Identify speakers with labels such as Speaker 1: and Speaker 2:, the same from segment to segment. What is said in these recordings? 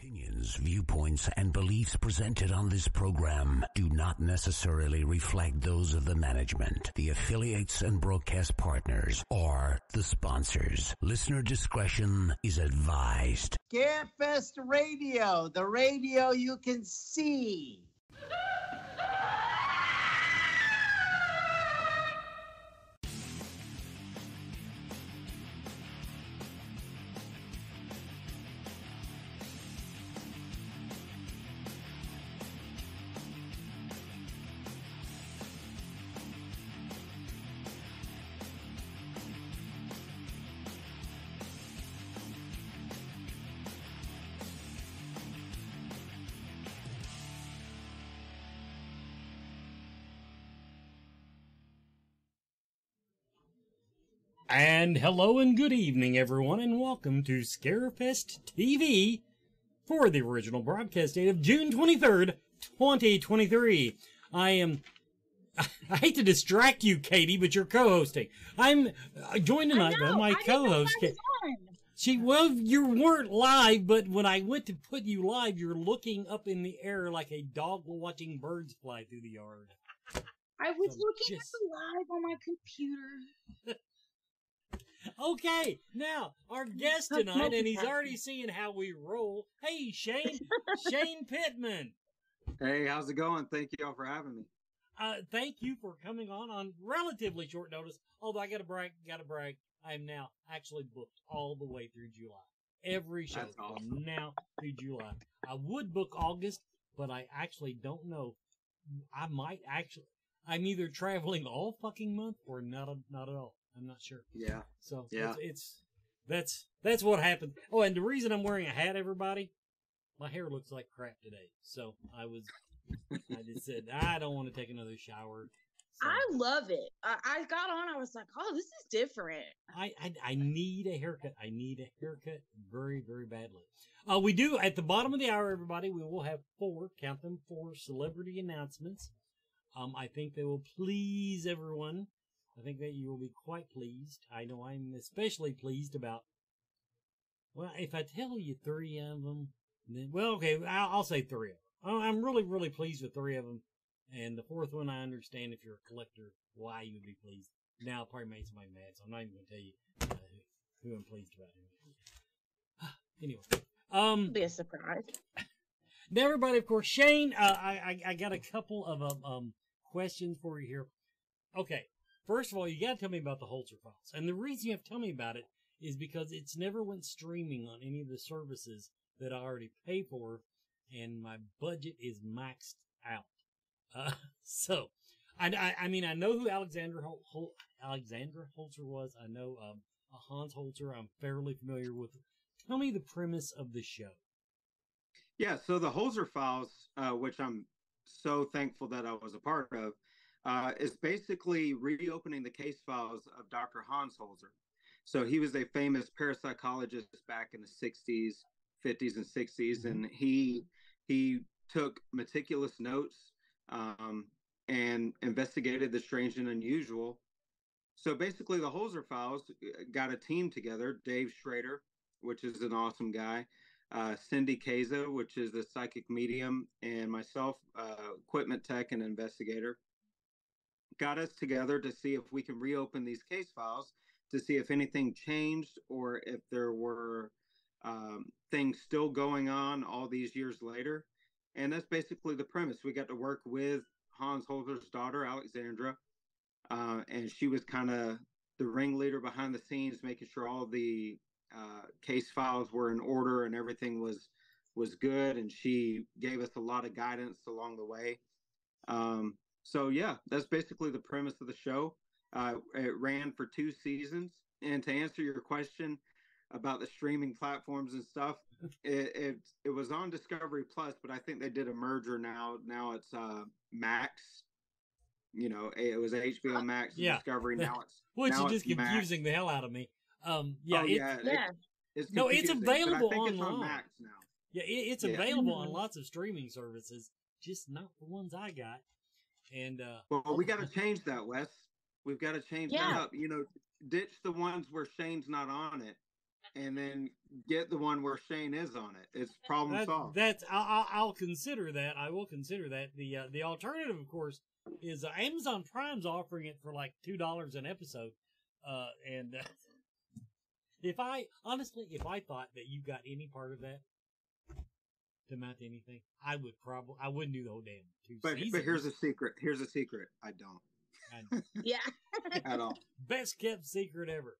Speaker 1: Opinions, viewpoints, and beliefs presented on this program do not necessarily reflect those of the management, the affiliates and broadcast partners, or the sponsors. Listener discretion is advised.
Speaker 2: Scarefest Radio, the radio you can see.
Speaker 3: And hello and good evening, everyone, and welcome to Scarefest TV for the original broadcast date of June 23rd, 2023. I hate to distract you, Katie, but you're co-hosting. I'm joined tonight by my co-host. Well, you weren't live, but when I went to put you live, you're looking up in the air like a dog watching birds fly through the yard.
Speaker 4: I was looking at the live on my computer.
Speaker 3: Okay, now, our guest tonight, and he's already seeing how we roll. Hey, Shane Pittman.
Speaker 5: Hey, how's it going? Thank you all for having me.
Speaker 3: Thank you for coming on relatively short notice, although I gotta brag, I am now actually booked all the way through July. Every show from now through July. I would book August, but I actually don't know. I'm either traveling all fucking month or not at all. I'm not sure.
Speaker 5: Yeah.
Speaker 3: So yeah, that's what happened. Oh, and the reason I'm wearing a hat, everybody, my hair looks like crap today. So I just said I don't want to take another shower. So,
Speaker 4: I love it. I got on. I was like, oh, this is different.
Speaker 3: I need a haircut. I need a haircut very, very badly. We do at the bottom of the hour, everybody. We will have four celebrity announcements. I think they will please everyone. I think that you will be quite pleased. I know I'm especially pleased about, well, if I tell you three of them, then, well, okay, I'll say three of them. I'm really, really pleased with three of them. And the fourth one, I understand if you're a collector, why you would be pleased. Now, I'll probably make somebody mad, so I'm not even going to tell you who I'm pleased about. Anyway.
Speaker 4: It'll be a surprise.
Speaker 3: Now, everybody, of course, Shane, I got a couple of questions for you here. Okay. First of all, you got to tell me about the Holzer Files. And the reason you have to tell me about it is because it's never went streaming on any of the services that I already pay for, and my budget is maxed out. So, I mean, I know who Alexandra Holzer was. I know Hans Holzer. I'm fairly familiar with. Tell me the premise of the show.
Speaker 5: Yeah, so the Holzer Files, which I'm so thankful that I was a part of, is basically reopening the case files of Dr. Hans Holzer. So he was a famous parapsychologist back in the 60s, 50s, and 60s, and he took meticulous notes and investigated the strange and unusual. So basically, the Holzer Files got a team together, Dave Schrader, which is an awesome guy, Cindy Kaza, which is a psychic medium, and myself, equipment tech and investigator, got us together to see if we can reopen these case files to see if anything changed or if there were things still going on all these years later. And that's basically the premise. We got to work with Hans Holzer's daughter, Alexandra, and she was kind of the ringleader behind the scenes, making sure all the case files were in order and everything was good. And she gave us a lot of guidance along the way. So yeah, that's basically the premise of the show. It ran for 2 seasons. And to answer your question about the streaming platforms and stuff, it was on Discovery Plus, but I think they did a merger now. Now it's Max. You know, it was HBO Max and Discovery. Now it's
Speaker 3: which is just confusing the hell out of me.
Speaker 5: It's
Speaker 3: it's available online.
Speaker 5: It's on Max now.
Speaker 3: Yeah, it's available on lots of streaming services, just not the ones I got. And
Speaker 5: well, we got to change that, Wes. We've got to change that up. You know, ditch the ones where Shane's not on it, and then get the one where Shane is on it. It's problem solved.
Speaker 3: I'll consider that. I will consider that. The alternative, of course, is Amazon Prime's offering it for like $2 an episode. And if I thought that you got any part of that to amount to anything, I wouldn't do the whole damn 2 seasons.
Speaker 5: But here's a secret. I don't.
Speaker 4: Yeah.
Speaker 5: At all.
Speaker 3: Best kept secret ever.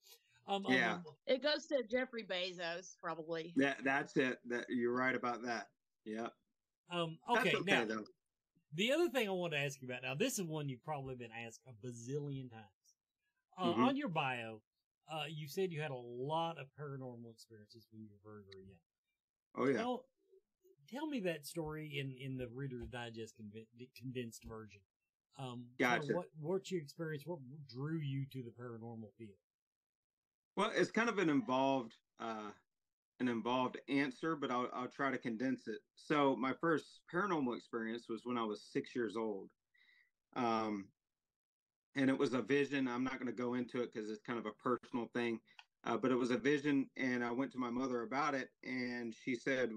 Speaker 5: Yeah.
Speaker 4: It goes to Jeffrey Bezos, probably.
Speaker 5: That's it. You're right about that. Yeah.
Speaker 3: Okay, now,
Speaker 5: though.
Speaker 3: The other thing I want to ask you about, now this is one you've probably been asked a bazillion times.
Speaker 5: Mm-hmm.
Speaker 3: On your bio, you said you had a lot of paranormal experiences when you were very, very young.
Speaker 5: Oh, yeah.
Speaker 3: Tell me that story in the Reader's Digest condensed version.
Speaker 5: Gotcha.
Speaker 3: What you experienced, what drew you to the paranormal field?
Speaker 5: Well, it's kind of an involved answer, but I'll try to condense it. So my first paranormal experience was when I was 6 years old. And it was a vision. I'm not going to go into it because it's kind of a personal thing, but it was a vision, and I went to my mother about it, and she said,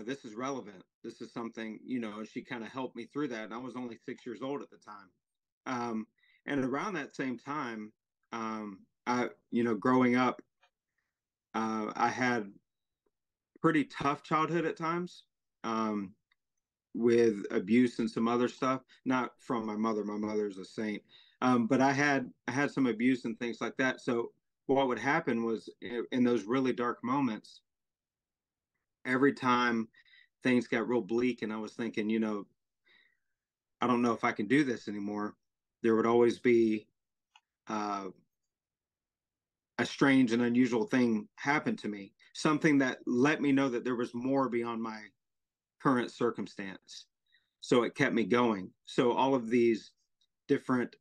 Speaker 5: this is relevant. This is something, and she kind of helped me through that. And I was only 6 years old at the time. And around that same time, growing up, I had pretty tough childhood at times, with abuse and some other stuff, not from my mother. My mother's a saint. But I had some abuse and things like that. So what would happen was in those really dark moments, every time things got real bleak and I was thinking, I don't know if I can do this anymore, there would always be a strange and unusual thing happen to me, something that let me know that there was more beyond my current circumstance. So it kept me going. So all of these different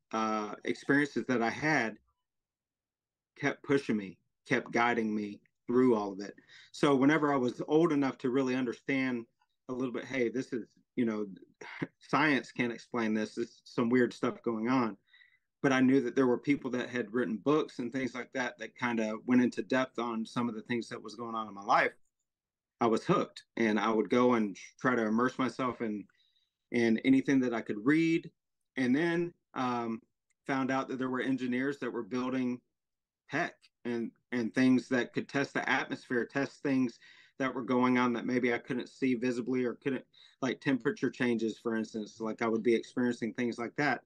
Speaker 5: experiences that I had kept pushing me, kept guiding me through all of it. So whenever I was old enough to really understand a little bit, hey, this is, science can't explain this. There's some weird stuff going on. But I knew that there were people that had written books and things like that kind of went into depth on some of the things that was going on in my life. I was hooked, and I would go and try to immerse myself in anything that I could read. And then found out that there were engineers that were building tech and things that could test the atmosphere, test things that were going on that maybe I couldn't see visibly or couldn't, like temperature changes, for instance. Like I would be experiencing things like that.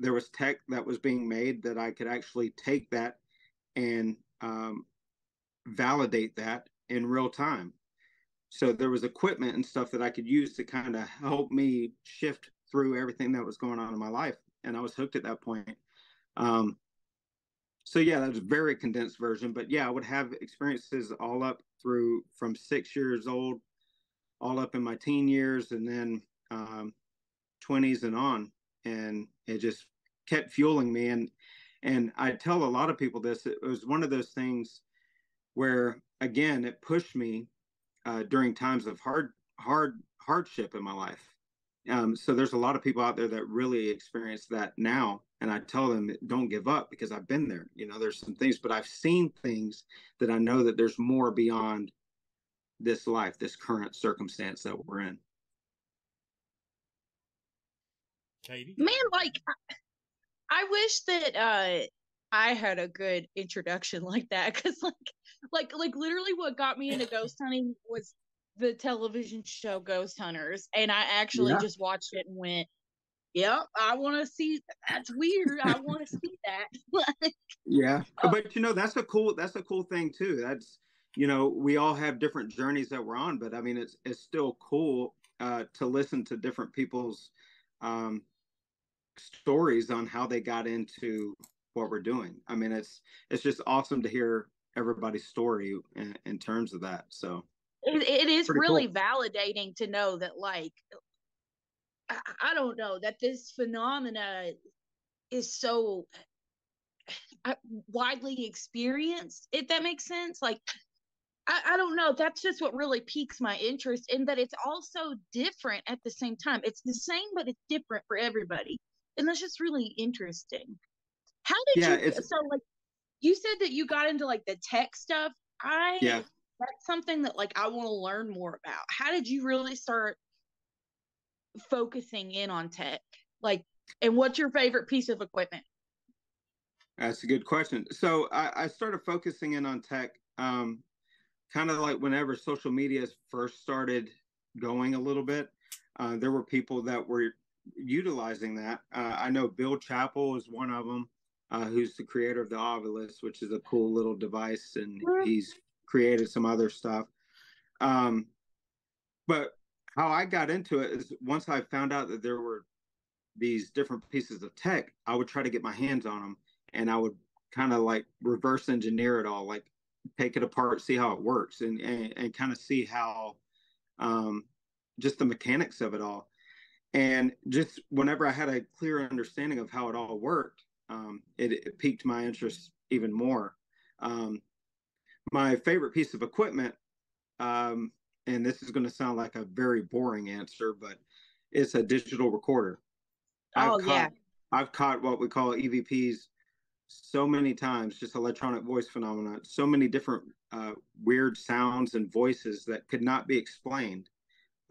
Speaker 5: There was tech that was being made that I could actually take that and validate that in real time. So there was equipment and stuff that I could use to kind of help me shift through everything that was going on in my life. And I was hooked at that point. So yeah, that was a very condensed version, but yeah, I would have experiences all up through from 6 years old, all up in my teen years, and then 20s and on. And it just kept fueling me. And I tell a lot of people this, it was one of those things where, again, it pushed me during times of hardship in my life. So there's a lot of people out there that really experience that now. And I tell them, don't give up, because I've been there. There's some things, but I've seen things that I know that there's more beyond this life, this current circumstance that we're in.
Speaker 3: Katie?
Speaker 4: Man, I wish that I had a good introduction like that, because like literally what got me into ghost hunting was the television show Ghost Hunters, and I actually just watched it and went, yep, I want to see. That's weird. I want to see that.
Speaker 5: Yeah, but that's a cool thing too. That's we all have different journeys that we're on, but I mean it's still cool to listen to different people's stories on how they got into what we're doing. I mean it's just awesome to hear everybody's story in terms of that. So
Speaker 4: it is
Speaker 5: pretty
Speaker 4: really
Speaker 5: cool.
Speaker 4: validating to know that, like, I don't know, that this phenomena is so widely experienced, if that makes sense. Like, I don't know, that's just what really piques my interest, in that it's also different at the same time. It's the same, but it's different for everybody. And that's just really interesting. How did you, so like, you said that you got into like the tech stuff.
Speaker 5: Yeah.
Speaker 4: That's something that like I want to learn more about. How did you really start focusing in on tech? Like, and what's your favorite piece of equipment?
Speaker 5: That's a good question. So I started focusing in on tech, kind of like whenever social media first started going a little bit. There were people that were utilizing that. I know Bill Chappell is one of them, who's the creator of the Ovilus, which is a cool little device, and he's created some other stuff. Um, but how I got into it is once I found out that there were these different pieces of tech, I would try to get my hands on them, and I would kind of like reverse engineer it all, like take it apart, see how it works, and kind of see how um, just the mechanics of it all. And just whenever I had a clear understanding of how it all worked, it piqued my interest even more. Um, my favorite piece of equipment, um, and this is going to sound like a very boring answer, but it's a digital recorder. I've
Speaker 4: Oh yeah.
Speaker 5: caught I've caught what we call EVPs so many times, just electronic voice phenomena, so many different weird sounds and voices that could not be explained.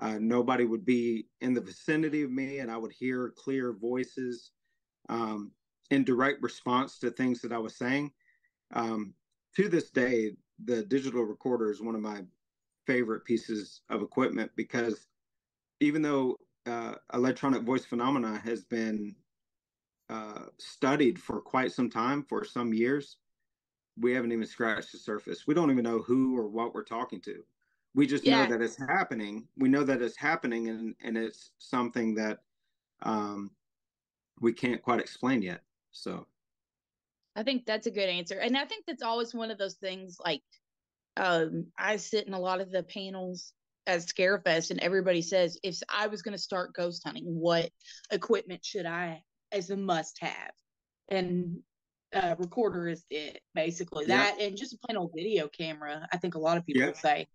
Speaker 5: Nobody would be in the vicinity of me, and I would hear clear voices um, in direct response to things that I was saying. Um, to this day, the digital recorder is one of my favorite pieces of equipment because even though electronic voice phenomena has been studied for quite some time, for some years, we haven't even scratched the surface. We don't even know who or what we're talking to. We just know
Speaker 4: Yeah.
Speaker 5: that it's happening. We know that it's happening, and it's something that um, we can't quite explain yet. So,
Speaker 4: I think that's a good answer. And I think that's always one of those things like I sit in a lot of the panels at Scarefest and everybody says if I was going to start ghost hunting, what equipment should I as a must have? And recorder is it basically
Speaker 5: yeah,
Speaker 4: that and just a plain old video camera. I think a lot of people
Speaker 5: yeah,
Speaker 4: would say.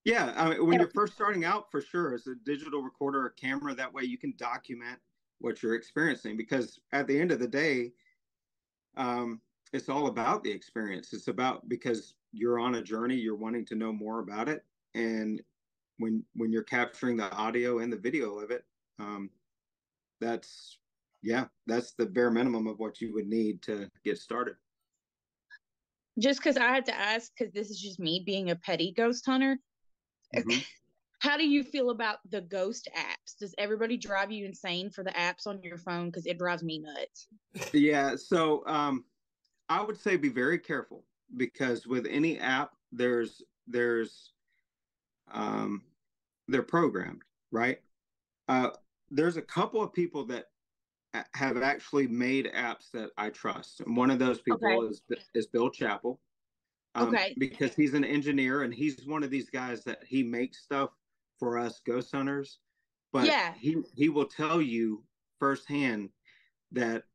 Speaker 5: yeah. I mean, when you're first starting out, for sure, it's a digital recorder or camera. That way, you can document what you're experiencing. Because at the end of the day, um, it's all about the experience. It's about because you're on a journey, you're wanting to know more about it, and when you're capturing the audio and the video of it, um, that's yeah, that's the bare minimum of what you would need to get started.
Speaker 4: Just because I had to ask, because this is just me being a petty ghost hunter.
Speaker 5: Mm-hmm.
Speaker 4: How do you feel about the ghost apps? Does everybody drive you insane for the apps on your phone? Because it drives me nuts.
Speaker 5: Yeah, so I would say be very careful because with any app, there's um, they're programmed, right? Uh, there's a couple of people that have actually made apps that I trust, and one of those
Speaker 4: Okay.
Speaker 5: people is Bill Chappell,
Speaker 4: Okay.
Speaker 5: because he's an engineer and he's one of these guys that he makes stuff for us ghost hunters, but
Speaker 4: Yeah.
Speaker 5: he will tell you firsthand that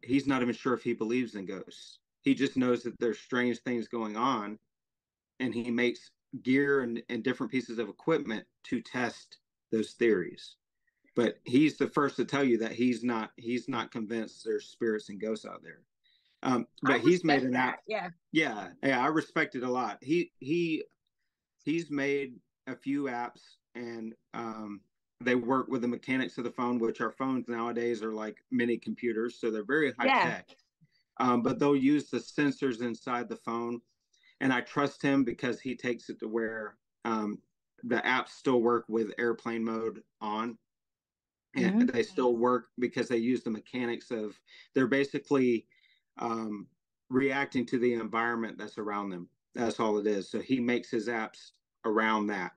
Speaker 5: he's not even sure if he believes in ghosts. He just knows that there's strange things going on, and he makes gear and different pieces of equipment to test those theories. But he's the first to tell you that he's not convinced there's spirits and ghosts out there.
Speaker 4: I
Speaker 5: But he's made
Speaker 4: respect
Speaker 5: an
Speaker 4: that.
Speaker 5: app.
Speaker 4: Yeah.
Speaker 5: Yeah, I respect it a lot. He's made a few apps, and they work with the mechanics of the phone, which our phones nowadays are like mini computers, so they're very high
Speaker 4: Yeah.
Speaker 5: tech. But they'll use the sensors inside the phone, and I trust him because he takes it to where the apps still work with airplane mode on, and
Speaker 4: Mm-hmm.
Speaker 5: they still work because they use the mechanics of they're basically um, reacting to the environment that's around them. That's all it is. So he makes his apps around that.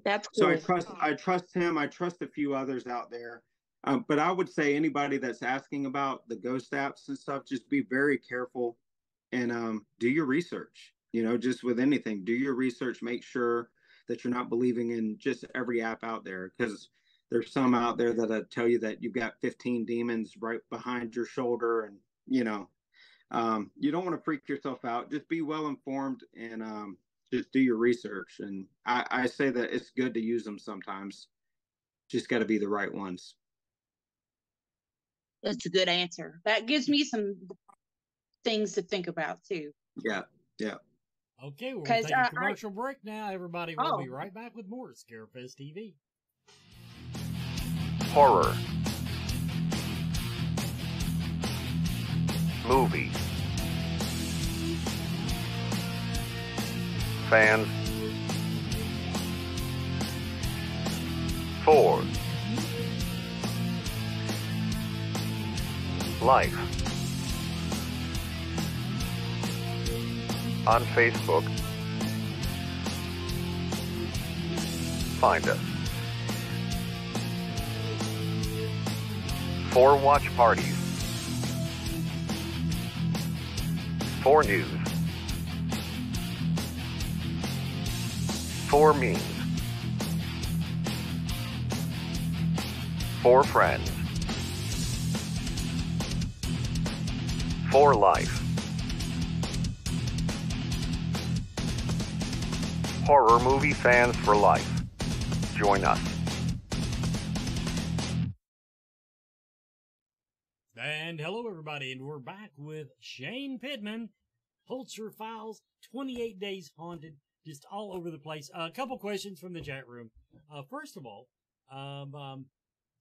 Speaker 4: That's
Speaker 5: So
Speaker 4: cool.
Speaker 5: I trust him. I trust a few others out there. But I would say anybody that's asking about the ghost apps and stuff, just be very careful and do your research. You know, just with anything, do your research. Make sure that you're not believing in just every app out there because there's some out there that tell you that you've got 15 demons right behind your shoulder, and you don't want to freak yourself out. Just be well informed and just do your research. And I say that it's good to use them sometimes. Just got to be the right ones.
Speaker 4: That's a good answer. That gives me some things to think about too.
Speaker 5: Yeah, yeah.
Speaker 3: Okay, we're going to
Speaker 4: 'Cause,
Speaker 3: take a commercial break now, everybody. We'll
Speaker 4: Oh.
Speaker 3: be right back with more Scarefest TV.
Speaker 6: Horror. Movie. Fans. For. Life. On Facebook. Find us. For watch parties. For news. For memes. For friends. For life. Horror movie fans for life. Join us.
Speaker 3: And hello, everybody, and we're back with Shane Pittman, Holzer Files, 28 Days Haunted, just all over the place. A couple questions from the chat room. First of all,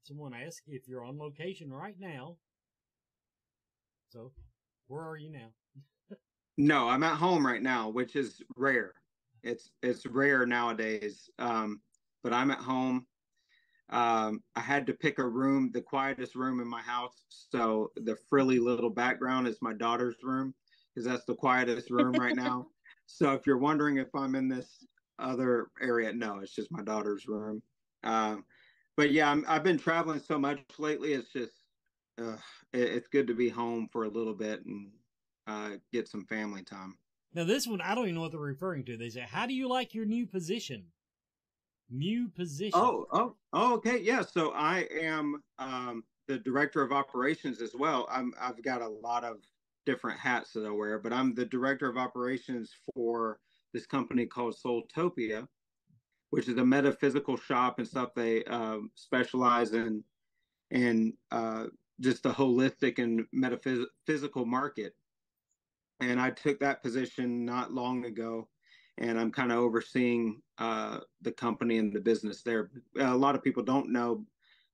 Speaker 3: someone asked if you're on location right now. So, where are you now?
Speaker 5: No, I'm at home right now, which is rare. It's rare nowadays. But I'm at home. I had to pick a room, the quietest room in my house. So the frilly little background is my daughter's room, because that's the quietest room right now. So if you're wondering if I'm in this other area, no, it's just my daughter's room. But yeah, I've been traveling so much lately. It's just, it's good to be home for a little bit and get some family time.
Speaker 3: Now, this one, I don't even know what they're referring to. They say, how do you like your new position? New position.
Speaker 5: Oh, okay. Yeah. So I am the director of operations as well. I've got a lot of different hats that I wear, but I'm the director of operations for this company called Soultopia, which is a metaphysical shop and stuff. They specialize in just the holistic and metaphysical market. And I took that position not long ago, and I'm kind of overseeing the company and the business there. A lot of people don't know,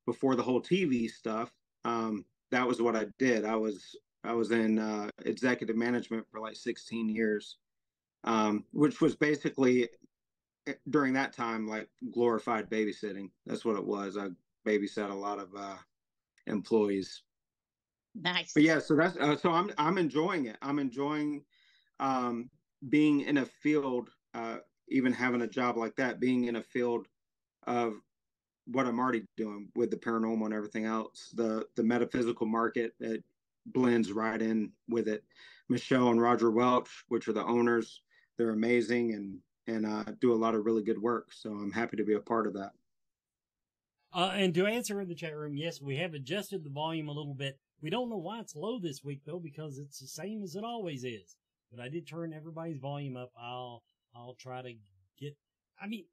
Speaker 5: before the whole TV stuff, that was what I did. I was in executive management for like 16 years, which was basically during that time like glorified babysitting. That's what it was. I babysat a lot of employees.
Speaker 4: Nice.
Speaker 5: But yeah, so that's so I'm enjoying it. I'm enjoying being in a field, even having a job like that, being in a field of what I'm already doing with the paranormal and everything else. The metaphysical market, it blends right in with it. Michelle and Roger Welch, which are the owners, they're amazing and do a lot of really good work. So I'm happy to be a part of that.
Speaker 3: And to answer in the chat room, yes, we have adjusted the volume a little bit. We don't know why it's low this week, though, because it's the same as it always is. But I did turn everybody's volume up. I'll try to get. I mean,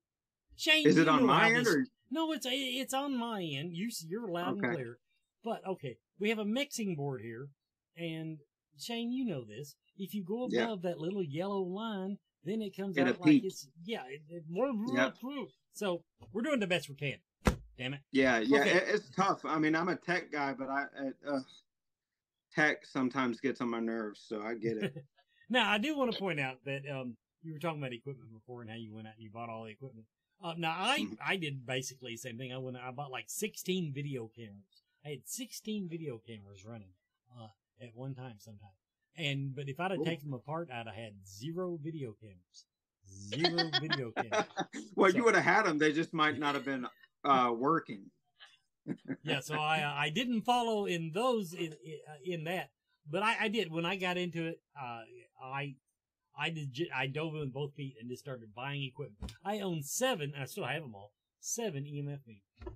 Speaker 3: Shane,
Speaker 5: is it on my end or?
Speaker 3: No, it's on my end. You're loud and clear. But okay, we have a mixing board here, and Shane, you know this. If you go above that little yellow line, then it comes out like it's So we're doing the best we can. Damn it.
Speaker 5: Yeah,
Speaker 3: Okay.
Speaker 5: it's tough. I mean, I'm a tech guy, but tech sometimes gets on my nerves, so I get it.
Speaker 3: Now, I do want to point out that you were talking about equipment before and how you went out and you bought all the equipment. Now, I did basically the same thing. I bought like 16 video cameras. I had 16 video cameras running at one time sometime. But if I'd have taken them apart, I'd have had 0 video cameras. 0 video cameras.
Speaker 5: Well, you would have had them. They just might not have been working.
Speaker 3: Yeah, so I didn't follow in those in that, but I did when I got into it. I dove in with both feet and just started buying equipment. I own 7, and I still have them all. 7 EMF meters.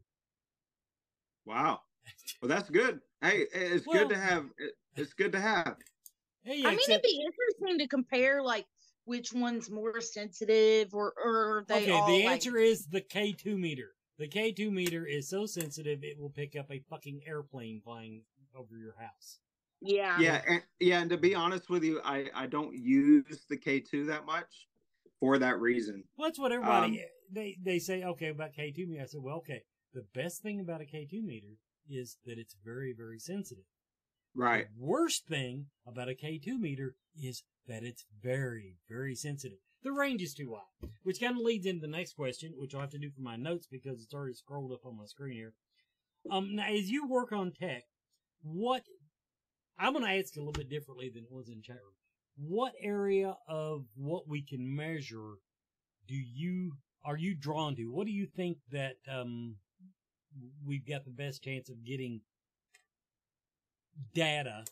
Speaker 5: Wow. Well, that's good. Hey, it's good to have. It's good to have.
Speaker 3: Hey,
Speaker 4: I mean, it'd be interesting to compare like which one's more sensitive, or they all.
Speaker 3: Okay, the answer is the K2 meter. The K2 meter is so sensitive it will pick up a fucking airplane flying over your house.
Speaker 5: And to be honest with you, I don't use the K2 that much for that reason.
Speaker 3: Well, that's what everybody they say. Okay, about K2 meter. I said, well, okay. The best thing about a K2 meter is that it's very, very sensitive.
Speaker 5: Right.
Speaker 3: The worst thing about a K2 meter is that it's very, very sensitive. The range is too wide, which kind of leads into the next question, which I'll have to do for my notes because it's already scrolled up on my screen here. Now, as you work on tech, I'm going to ask a little bit differently than it was in chat room. What area of what we can measure are you drawn to? What do you think that we've got the best chance of getting data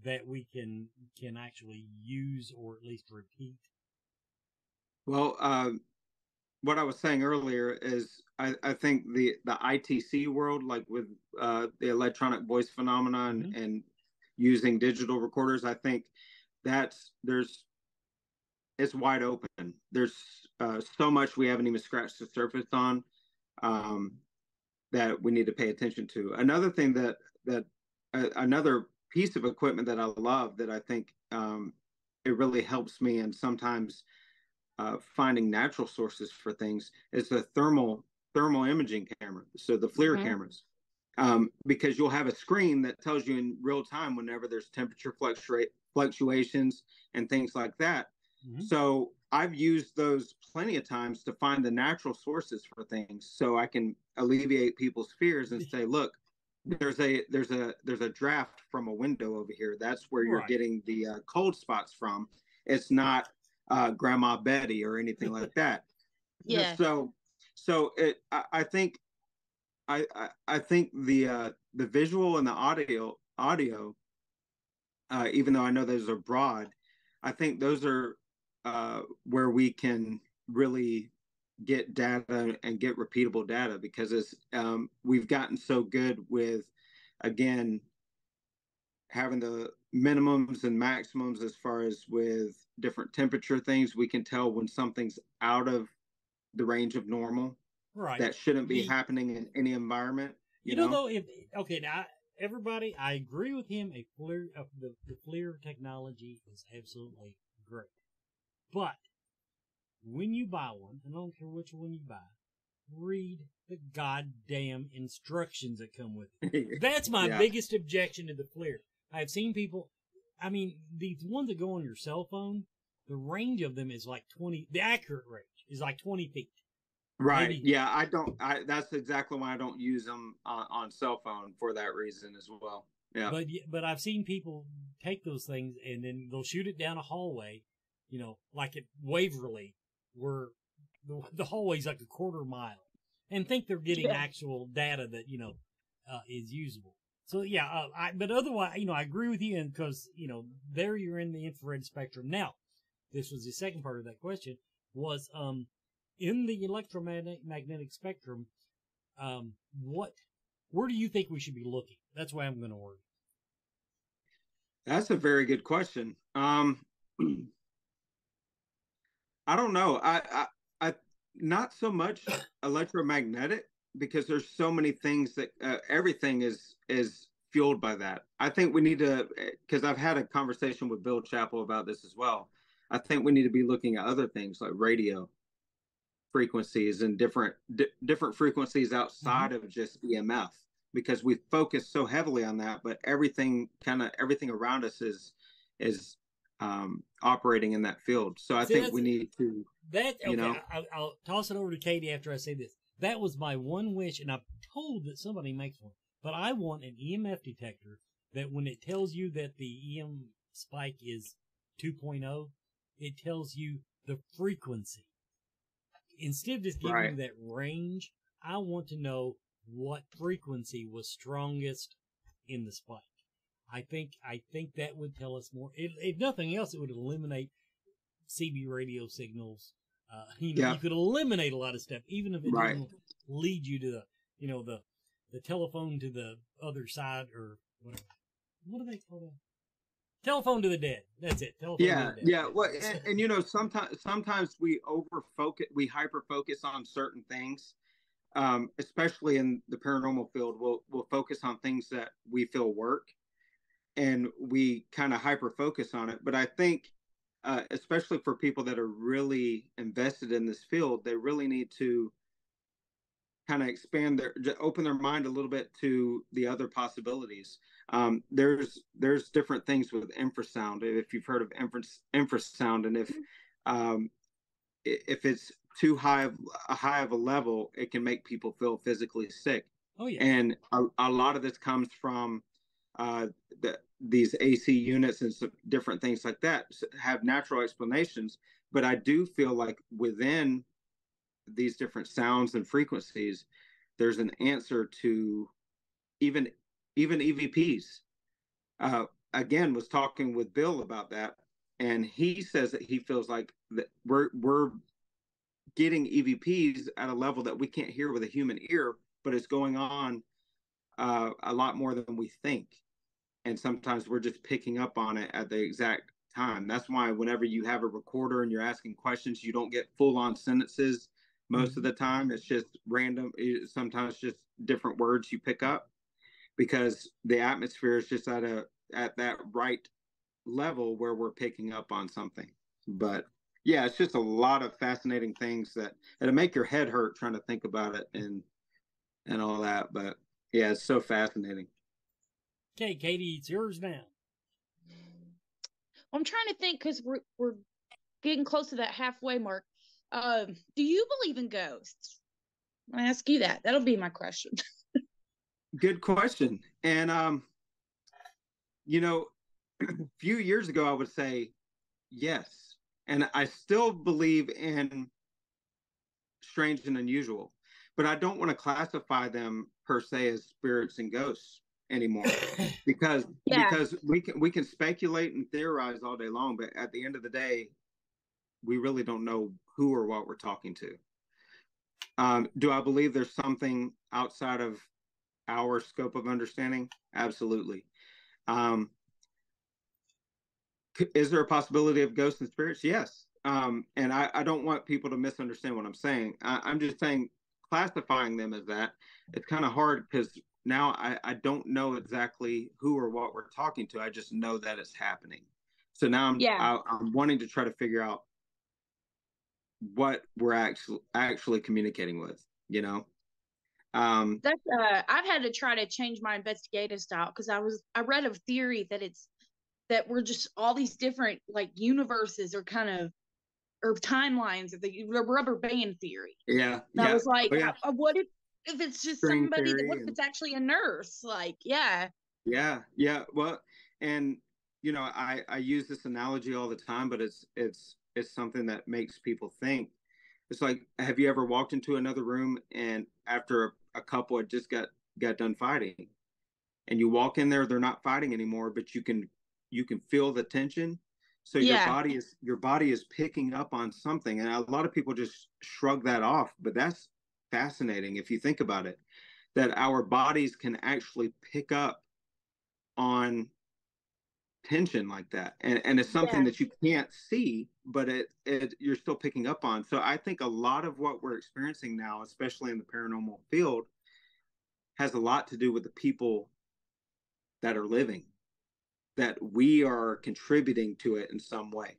Speaker 3: that we can actually use or at least repeat?
Speaker 5: Well, what I was saying earlier is I think the ITC world, like with the electronic voice phenomenon and using digital recorders, I think it's wide open. There's so much we haven't even scratched the surface on that we need to pay attention to. Another thing another piece of equipment that I love that I think it really helps me and sometimes finding natural sources for things is the thermal imaging camera. So the FLIR cameras, because you'll have a screen that tells you in real time whenever there's temperature fluctuations and things like that. So I've used those plenty of times to find the natural sources for things, so I can alleviate people's fears and say, look, there's a draft from a window over here. That's where you're getting the cold spots from. It's not Grandma Betty or anything like that.
Speaker 4: Yeah.
Speaker 5: So I think the visual and the audio, even though I know those are broad, I think those are where we can really get data and get repeatable data, because we've gotten so good with, again, having the minimums and maximums as far as with different temperature things. We can tell when something's out of the range of normal. Right. That shouldn't be happening in any environment.
Speaker 3: You know, though, now, everybody, I agree with him. The FLIR technology is absolutely great. But when you buy one, and I don't care which one you buy, read the goddamn instructions that come with it. That's my biggest objection to the FLIR. I've seen people, these ones that go on your cell phone, the range of them is like 20, the accurate range is like 20 feet.
Speaker 5: Right. Maybe. Yeah, that's exactly why I don't use them on cell phone, for that reason as well. Yeah.
Speaker 3: But I've seen people take those things and then they'll shoot it down a hallway, like at Waverly, where the hallway's like a quarter mile, and think they're getting actual data that, is usable. So but otherwise, I agree with you, and because, there you're in the infrared spectrum. Now, this was the second part of that question, was, in the electromagnetic spectrum, where do you think we should be looking? That's why I'm going to word.
Speaker 5: That's a very good question. I don't know. I not so much electromagnetic, because there's so many things that everything is fueled by that. I think we need to, because I've had a conversation with Bill Chappell about this as well. I think we need to be looking at other things like radio frequencies and different frequencies outside of just EMF, because we focus so heavily on that, but everything around us is operating in that field. So I think we need to I'll toss it over to Katie after I say this.
Speaker 3: That was my one wish, and I'm told that somebody makes one, but I want an EMF detector that when it tells you that the EM spike is 2.0, it tells you the frequency. Instead of just giving you that range, I want to know what frequency was strongest in the spike. I think that would tell us more. If nothing else, it would eliminate CB radio signals. You could eliminate a lot of stuff, even if it doesn't lead you to the telephone to the other side, or whatever. What do they call that? Telephone to the dead. That's it. Telephone to the dead. Yeah.
Speaker 5: Well, and sometimes we hyper focus on certain things, especially in the paranormal field. We'll focus on things that we feel work. and we kind of hyper focus on it. But I think, especially for people that are really invested in this field, they really need to kind of open their mind a little bit to the other possibilities. There's different things with infrasound. If you've heard of infrasound, and if it's too high of a level, it can make people feel physically sick.
Speaker 3: Oh yeah.
Speaker 5: And a lot of this comes from these AC units and some different things like that have natural explanations. But I do feel like within these different sounds and frequencies, there's an answer to even EVPs. Again, was talking with Bill about that, and he says that he feels like that we're getting EVPs at a level that we can't hear with a human ear, but it's going on a lot more than we think. And sometimes we're just picking up on it at the exact time. That's why whenever you have a recorder and you're asking questions, you don't get full on sentences. Most of the time, it's just random. Sometimes just different words you pick up, because the atmosphere is just at that right level where we're picking up on something. But yeah, it's just a lot of fascinating things that it'll make your head hurt trying to think about it and all that. But yeah, it's so fascinating.
Speaker 3: Okay, Katie, it's yours now.
Speaker 4: I'm trying to think, because we're getting close to that halfway mark. Do you believe in ghosts? I'll ask you that. That'll be my question.
Speaker 5: Good question. And a few years ago I would say yes. And I still believe in strange and unusual, but I don't want to classify them per se as spirits and ghosts anymore, because we can speculate and theorize all day long, but at the end of the day, we really don't know who or what we're talking to. Do I believe there's something outside of our scope of understanding? Absolutely. Is there a possibility of ghosts and spirits? Yes. And I don't want people to misunderstand what I'm saying. I'm just saying, classifying them as that, it's kind of hard, because now I don't know exactly who or what we're talking to. I just know that it's happening. So now I'm wanting to try to figure out what we're actually communicating with,
Speaker 4: That's I've had to try to change my investigative style, because I read a theory that we're just all these different like universes, or kind of, or timelines of the rubber band theory.
Speaker 5: Yeah.
Speaker 4: And I was like, what if it's just
Speaker 5: String
Speaker 4: somebody
Speaker 5: theory,
Speaker 4: what if it's actually a nurse? Like, yeah.
Speaker 5: Well, and I use this analogy all the time, but it's something that makes people think. It's like, have you ever walked into another room, and after a couple had just got done fighting, and you walk in there, they're not fighting anymore, but you can feel the tension. So your body is picking up on something, and a lot of people just shrug that off, but that's fascinating if you think about it, that our bodies can actually pick up on tension like that, and it's something that you can't see, but you're still picking up on. So I think a lot of what we're experiencing now, especially in the paranormal field, has a lot to do with the people that are living, that we are contributing to it in some way.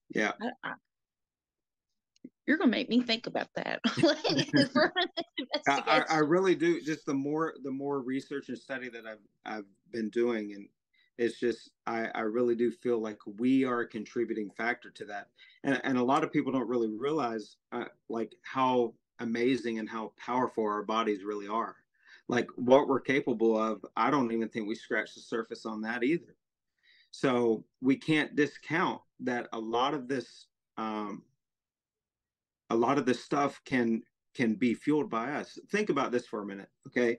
Speaker 5: Yeah.
Speaker 4: You're gonna make me think about that.
Speaker 5: I really do. Just the more research and study that I've been doing, and it's just I really do feel like we are a contributing factor to that, and a lot of people don't really realize like how amazing and how powerful our bodies really are. Like what we're capable of, I don't even think we scratch the surface on that either. So we can't discount that a lot of this stuff can be fueled by us. Think about this for a minute, okay?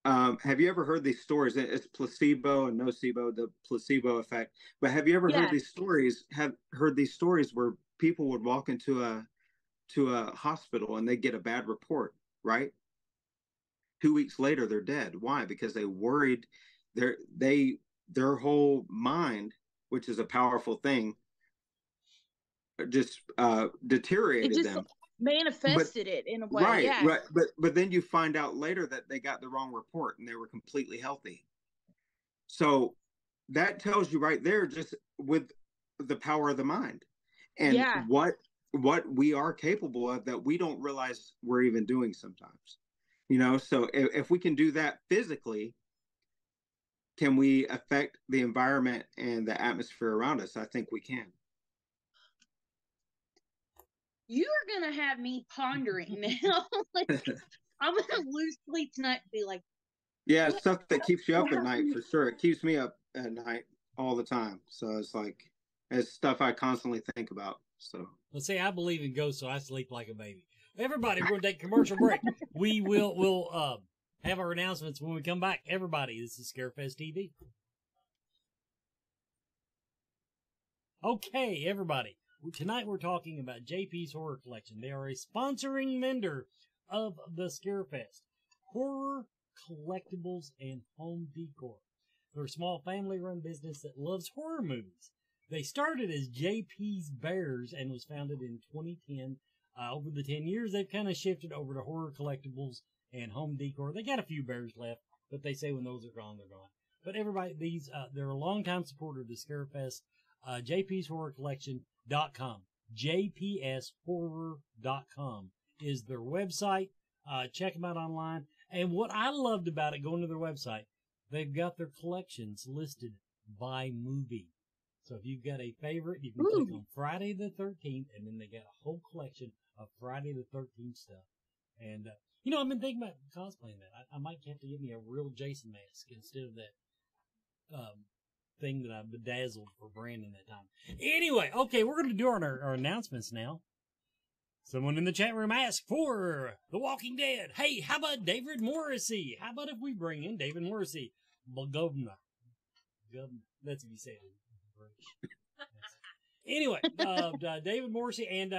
Speaker 5: Have you ever heard these stories? It's placebo and nocebo, the placebo effect. But have you ever heard these stories? Have heard these stories where people would walk into a hospital and they get a bad report, right? 2 weeks later, they're dead. Why? Because they worried. Their whole mind, which is a powerful thing, just deteriorated them.
Speaker 4: Manifested it in a way.
Speaker 5: Right. But then you find out later that they got the wrong report and they were completely healthy. So that tells you right there, just with the power of the mind and
Speaker 4: Yeah.
Speaker 5: what we are capable of that we don't realize we're even doing sometimes. So if we can do that physically, can we affect the environment and the atmosphere around us? I think we can.
Speaker 4: You are gonna have me pondering now. Like, I'm gonna lose sleep tonight and be like,
Speaker 5: yeah, stuff that keeps you up at night for sure. It keeps me up at night all the time. So it's stuff I constantly think about. So
Speaker 3: let's say I believe in ghosts, so I sleep like a baby. Everybody, we're going to take a commercial break. We'll have our announcements when we come back. Everybody, this is Scarefest TV. Okay, everybody. Tonight we're talking about JP's Horror Collection. They are a sponsoring vendor of the Scarefest. Horror, collectibles, and home decor. They're a small family-run business that loves horror movies. They started as JP's Bears and was founded in 2010. Over the 10 years, they've kind of shifted over to horror collectibles and home decor. They got a few bears left, but they say when those are gone, they're gone. But everybody, they're a longtime supporter of the Scarefest. JP'sHorrorCollection.com. JPSHorror.com is their website. Check them out online. And what I loved about it, going to their website, they've got their collections listed by movie. So if you've got a favorite, you can click on Friday the 13th, and then they got a whole collection of Friday the 13th stuff. And, I've been thinking about cosplaying that. I might have to get me a real Jason mask instead of that thing that I bedazzled for Brandon that time. Anyway, okay, we're going to do our announcements now. Someone in the chat room asked for The Walking Dead. Hey, how about David Morrissey? How about if we bring in David Morrissey? Governor. That's if you say it. Anyway, David Morrissey and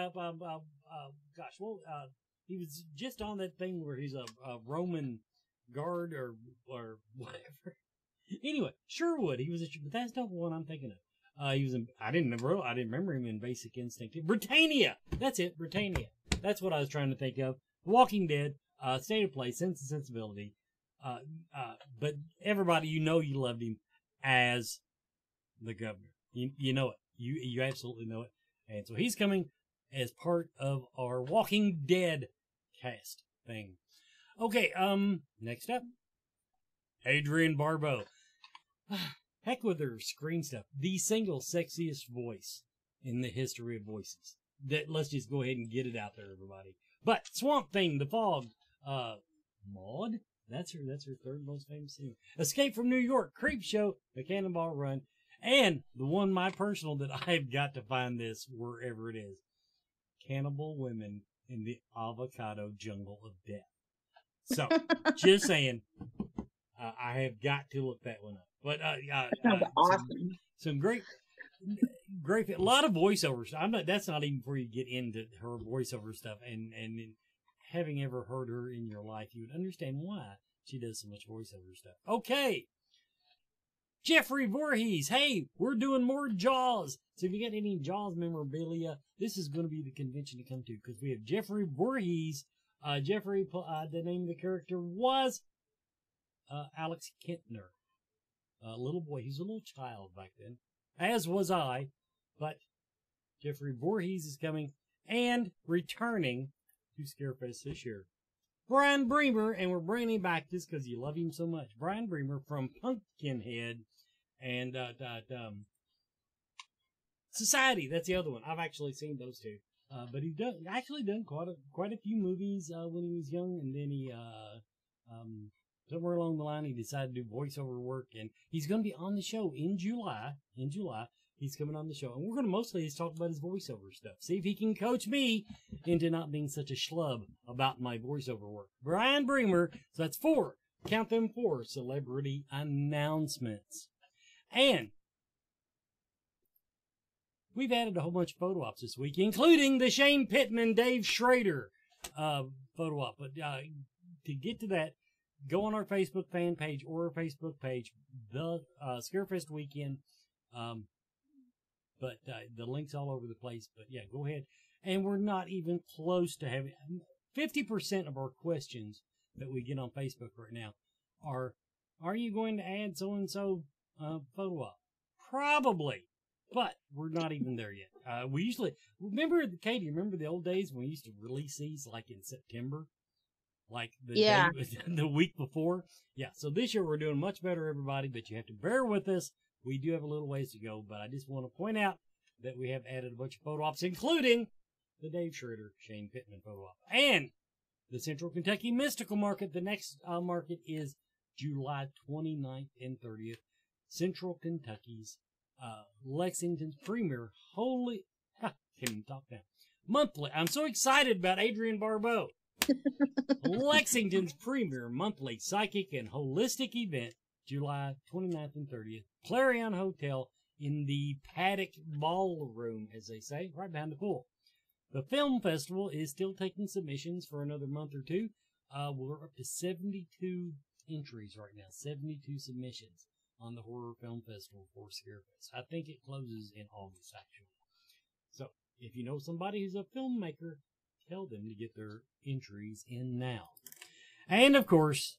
Speaker 3: he was just on that thing where he's a Roman guard or whatever. Anyway, Sherwood. He was but that's not the one I'm thinking of. He was in, I didn't remember him in Basic Instinct. Britannia. That's it. Britannia. That's what I was trying to think of. Walking Dead. State of Play. Sense and Sensibility. But everybody, you loved him as the governor. You know it. You absolutely know it. And so he's coming as part of our Walking Dead cast thing. Okay, next up. Adrienne Barbeau. Heck with her screen stuff. The single sexiest voice in the history of voices. Let's just go ahead and get it out there, everybody. But Swamp Thing, The Fog, Maud? That's her third most famous singer. Escape from New York, Creep Show, The Cannonball Run, and the one, my personal, that I've got to find this wherever it is. Cannibal Women in the Avocado Jungle of Death. So, just saying, I have got to look that one up. But,
Speaker 4: awesome.
Speaker 3: Some great, a lot of voiceovers. That's not even before you get into her voiceover stuff. And having ever heard her in your life, you would understand why she does so much voiceover stuff. Okay. Jeffrey Voorhees. Hey, we're doing more Jaws. So if you got any Jaws memorabilia, this is going to be the convention to come to, because we have Jeffrey Voorhees. Jeffrey, the name of the character was Alex Kintner. Little boy. He was a little child back then, as was I. But Jeffrey Voorhees is coming and returning to Scarefest this year. Brian Bremer, and we're bringing him back just because you love him so much. Brian Bremer from Pumpkinhead and Society. That's the other one. I've actually seen those two. But he's actually done quite a few movies when he was young, and then he somewhere along the line he decided to do voiceover work, and he's going to be on the show in July. He's coming on the show, and we're going to mostly just talk about his voiceover stuff. See if he can coach me into not being such a schlub about my voiceover work. Brian Bremer. So that's 4. Count them 4 celebrity announcements. And we've added a whole bunch of photo ops this week, including the Shane Pittman, Dave Schrader photo op. But to get to that, go on our Facebook fan page or our Facebook page, the Scarefest Weekend. But the link's all over the place. But yeah, go ahead. And we're not even close to having 50% of our questions that we get on Facebook right now are you going to add so-and-so photo op. Probably. But we're not even there yet. We usually, Katie, remember the old days when we used to release these like in September? Like the the week before? Yeah, so this year we're doing much better, everybody, but you have to bear with us. We do have a little ways to go, but I just want to point out that we have added a bunch of photo ops, including the Dave Schroeder, Shane Pittman photo op. And the Central Kentucky Mystical Market. The next market is July 29th and 30th. Central Kentucky's Lexington's premier can't even talk now. Monthly. I'm so excited about Adrienne Barbeau. Lexington's premier monthly psychic and holistic event, July 29th and 30th. Clarion Hotel in the Paddock Ballroom, as they say, right behind the pool. The film festival is still taking submissions for another month or two. We're up to 72 entries right now, 72 submissions on the Horror Film Festival for Scarefest. I think it closes in August, actually. So, if you know somebody who's a filmmaker, tell them to get their entries in now. And, of course,